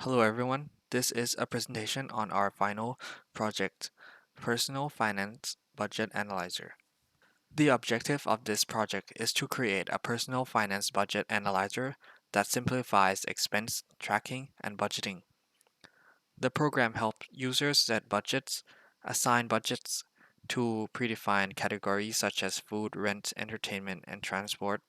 Hello everyone, this is a presentation on our final project, Personal Finance Budget Analyzer. The objective of this project is to create a personal finance budget analyzer that simplifies expense tracking and budgeting. The program helps users set budgets, assign budgets to predefined categories such as food, rent, entertainment, and transport,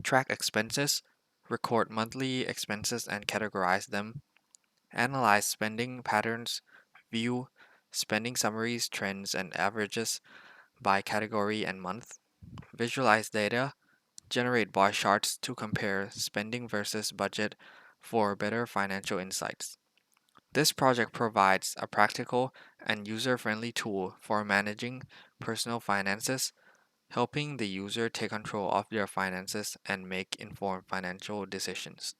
track expenses, record monthly expenses and categorize them, analyze spending patterns, view spending summaries, trends, and averages by category and month, visualize data, generate bar charts to compare spending versus budget for better financial insights. This project provides a practical and user-friendly tool for managing personal finances, helping the user take control of their finances and make informed financial decisions.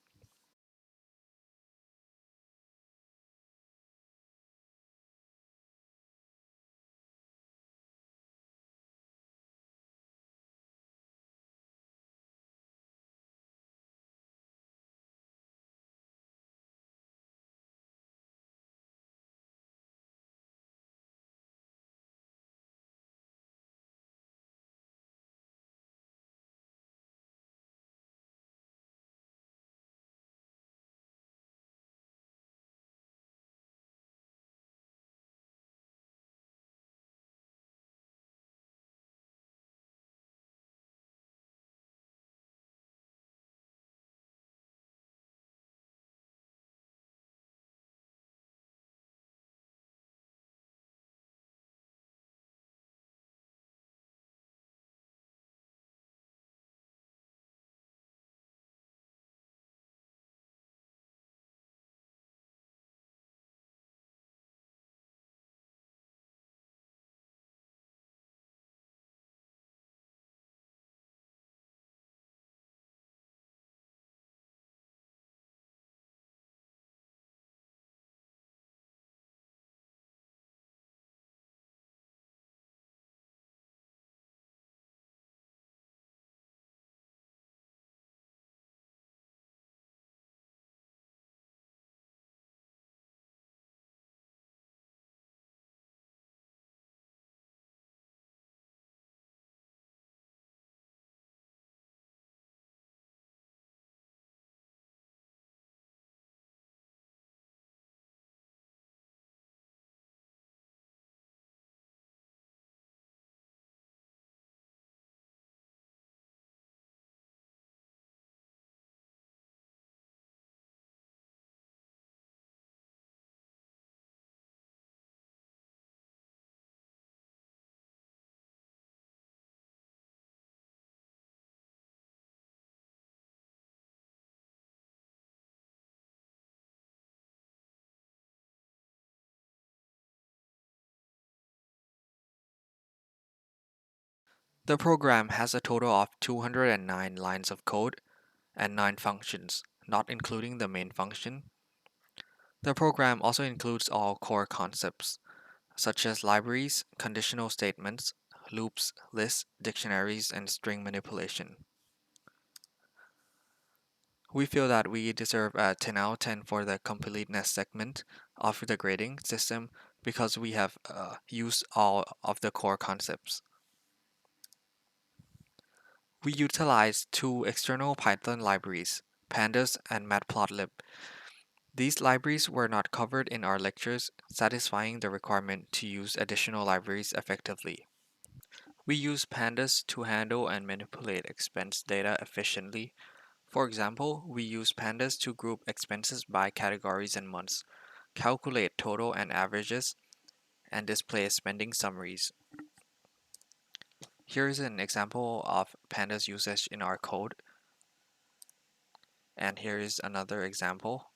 The program has a total of 209 lines of code and 9 functions, not including the main function. The program also includes all core concepts, such as libraries, conditional statements, loops, lists, dictionaries, and string manipulation. We feel that we deserve a 10 out of 10 for the completeness segment of the grading system because we have used all of the core concepts. We utilize two external Python libraries, Pandas and Matplotlib. These libraries were not covered in our lectures, satisfying the requirement to use additional libraries effectively. We use Pandas to handle and manipulate expense data efficiently. For example, we use Pandas to group expenses by categories and months, calculate total and averages, and display spending summaries. Here is an example of Pandas usage in our code, and here is another example.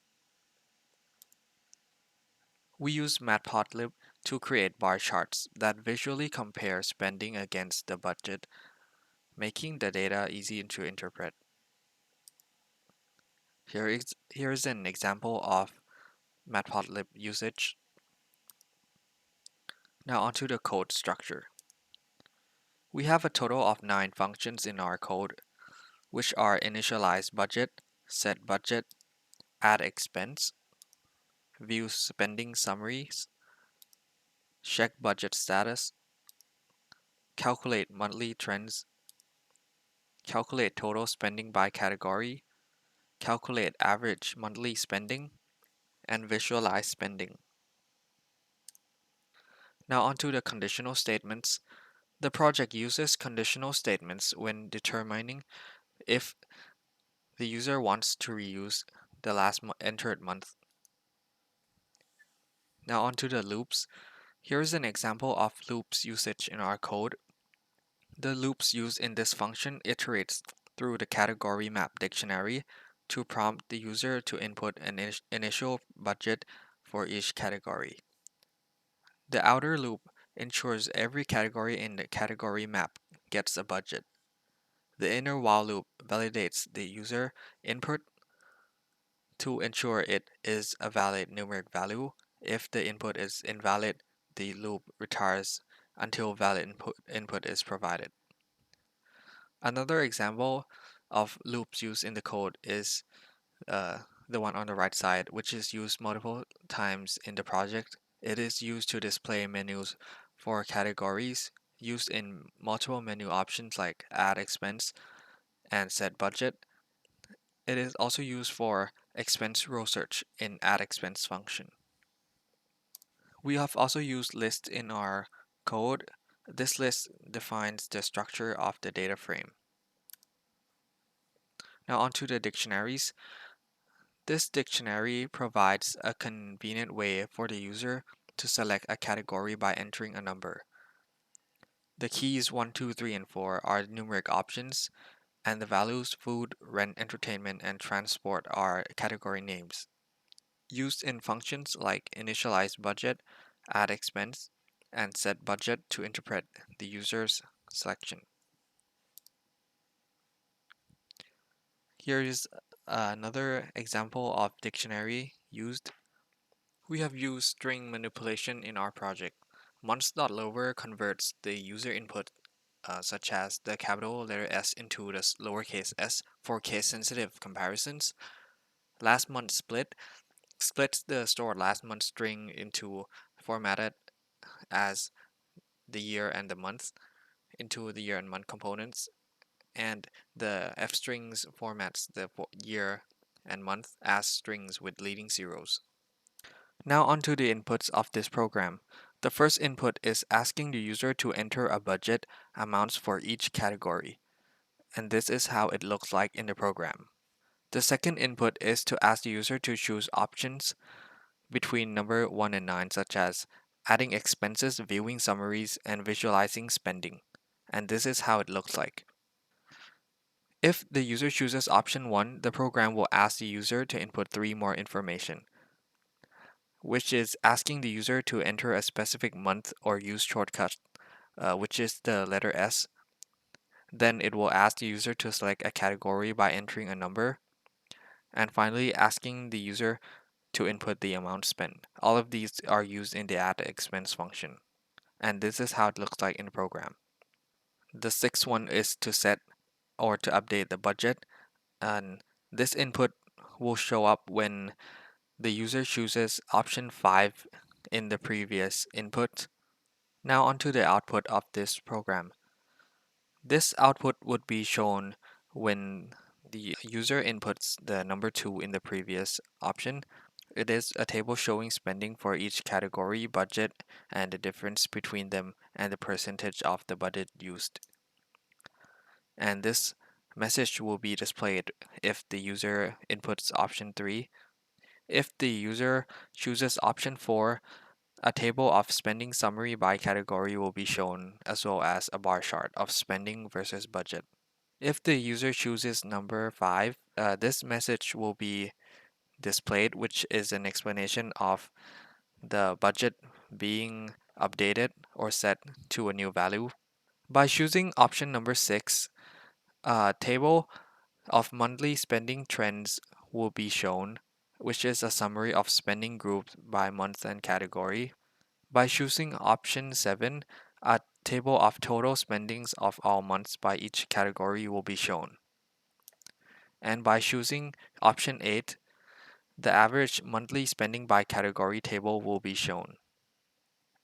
We use Matplotlib to create bar charts that visually compare spending against the budget, making the data easy to interpret. Here is an example of Matplotlib usage. Now onto the code structure. We have a total of 9 functions in our code, which are initialize budget, set budget, add expense, view spending summaries, check budget status, calculate monthly trends, calculate total spending by category, calculate average monthly spending, and visualize spending. Now onto the conditional statements. The project uses conditional statements when determining if the user wants to reuse the last entered month. Now onto the loops. Here's an example of loops usage in our code. The loops used in this function iterates through the category map dictionary to prompt the user to input an initial budget for each category. The outer loop ensures every category in the category map gets a budget. The inner while loop validates the user input to ensure it is a valid numeric value. If the input is invalid, the loop retires until valid input is provided. Another example of loops used in the code is the one on the right side, which is used multiple times in the project. It is used to display menus for categories, used in multiple menu options like add expense and set budget. It is also used for expense row search in add expense function. We have also used list in our code. This list defines the structure of the data frame. Now onto the dictionaries. This dictionary provides a convenient way for the user to select a category by entering a number. The keys 1, 2, 3, and 4 are numeric options, and the values food, rent, entertainment, and transport are category names. Used in functions like initialize budget, add expense, and set budget to interpret the user's selection. Here is another example of dictionary used. We have used string manipulation in our project. Months.lower converts the user input, such as the capital letter S into the lowercase s for case-sensitive comparisons. Last month split splits the stored last month string into formatted as the year and the month into the year and month components, and the f strings formats the year and month as strings with leading zeros. Now onto the inputs of this program. The first input is asking the user to enter a budget amounts for each category, and this is how it looks like in the program. The second input is to ask the user to choose options between number 1 and 9, such as adding expenses, viewing summaries, and visualizing spending, and this is how it looks like. If the user chooses option 1, the program will ask the user to input 3 more information, which is asking the user to enter a specific month or use shortcut, which is the letter S. Then it will ask the user to select a category by entering a number, and finally asking the user to input the amount spent. All of these are used in the add expense function, and this is how it looks like in the program. The sixth one is to set or to update the budget, and this input will show up when the user chooses option 5 in the previous input. Now onto the output of this program. This output would be shown when the user inputs the number 2 in the previous option. It is a table showing spending for each category, budget, and the difference between them and the percentage of the budget used. And this message will be displayed if the user inputs option 3. If the user chooses option 4, a table of spending summary by category will be shown, as well as a bar chart of spending versus budget. If the user chooses number 5, this message will be displayed, which is an explanation of the budget being updated or set to a new value. By choosing option number 6, a table of monthly spending trends will be shown, which is a summary of spending grouped by month and category. By choosing option 7, a table of total spendings of all months by each category will be shown. And by choosing option 8, The average monthly spending by category table will be shown.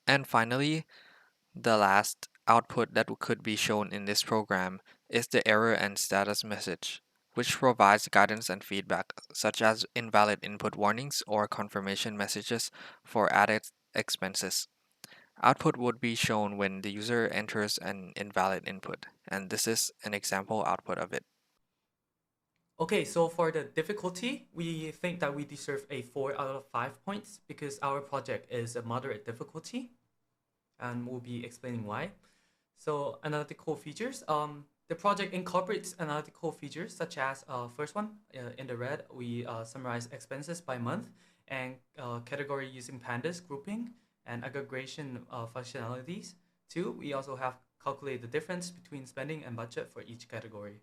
And finally, the last output that could be shown in this program is the error and status message, which provides guidance and feedback, such as invalid input warnings or confirmation messages for added expenses. Output would be shown when the user enters an invalid input, and this is an example output of it. Okay, so for the difficulty, we think that we deserve a 4 out of 5 points because our project is a moderate difficulty, and we'll be explaining why. So analytical features. The project incorporates analytical features such as first one in the red, we summarize expenses by month and category using pandas grouping and aggregation functionalities. Two, we also have calculate the difference between spending and budget for each category.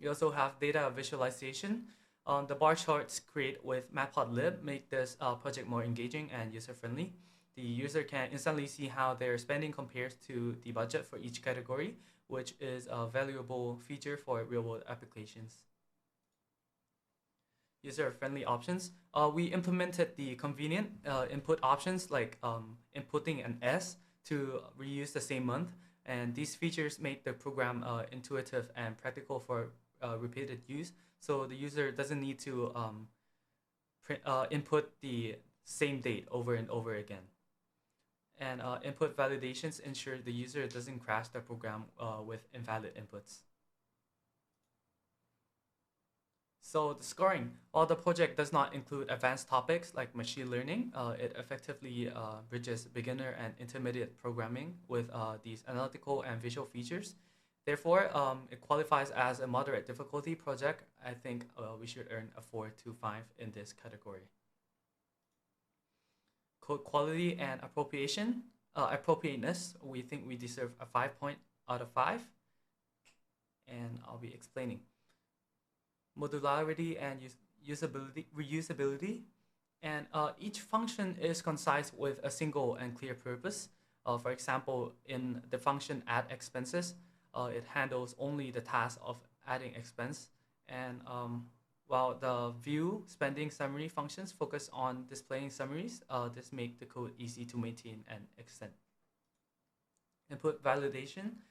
We also have data visualization. The bar charts created with Matplotlib make this project more engaging and user-friendly. The user can instantly see how their spending compares to the budget for each category, which is a valuable feature for real-world applications. User-friendly options. We implemented the convenient input options like inputting an S to reuse the same month, and these features make the program intuitive and practical for repeated use. So the user doesn't need to input the same date over and over again. And input validations ensure the user doesn't crash the program with invalid inputs. So the scoring, while the project does not include advanced topics like machine learning, it effectively bridges beginner and intermediate programming with these analytical and visual features. Therefore, it qualifies as a moderate difficulty project. I think we should earn a 4 to 5 in this category. Code quality and appropriateness, we think we deserve a 5 point out of 5. And I'll be explaining. Modularity and reusability. And each function is concise with a single and clear purpose. For example, in the function add expenses, it handles only the task of adding expense. And while the view spending summary functions focus on displaying summaries, this make the code easy to maintain and extend. Input validation.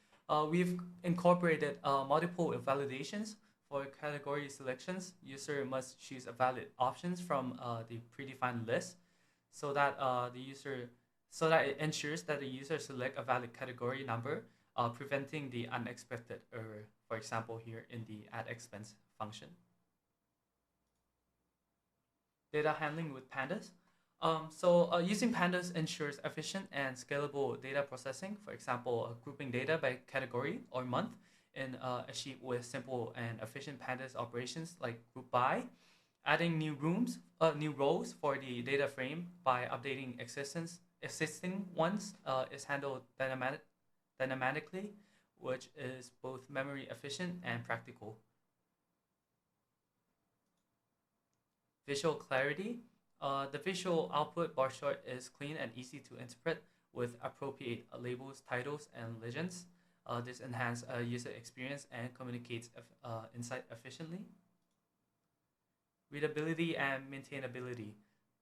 We've incorporated multiple validations for category selections. User must choose a valid options from the predefined list so that it ensures that the user select a valid category number, preventing the unexpected error. For example, here in the add expense function. Data handling with pandas. Using pandas ensures efficient and scalable data processing. For example, grouping data by category or month in a sheet with simple and efficient pandas operations like group by, adding new rows for the data frame by updating existing ones is handled dynamically, which is both memory efficient and practical. Visual clarity. The visual output bar chart is clean and easy to interpret with appropriate labels, titles, and legends. This enhances user experience and communicates insight efficiently. Readability and maintainability.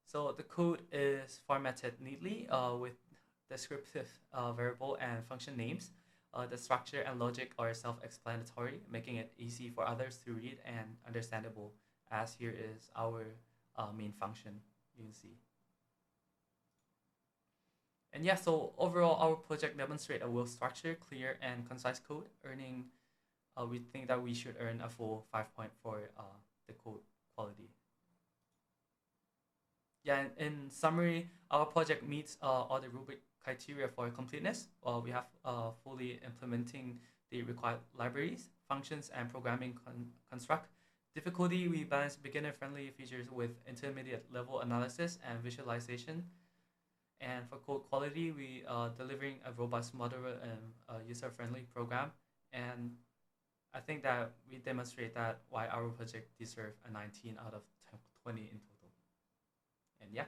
So the code is formatted neatly with descriptive variable and function names. The structure and logic are self-explanatory, making it easy for others to read and understandable, as here is our main function you can see. And yeah, so overall, our project demonstrate a well-structured, clear, and concise code. We think that we should earn a full 5 point for the code quality. Yeah, in summary, our project meets all the rubric criteria for completeness. We have fully implementing the required libraries, functions, and programming construct. Difficulty, we balance beginner-friendly features with intermediate-level analysis and visualization. And for code quality, we are delivering a robust, modular, and user-friendly program. And I think that we demonstrate that why our project deserves a 19 out of 20 in total. And yeah.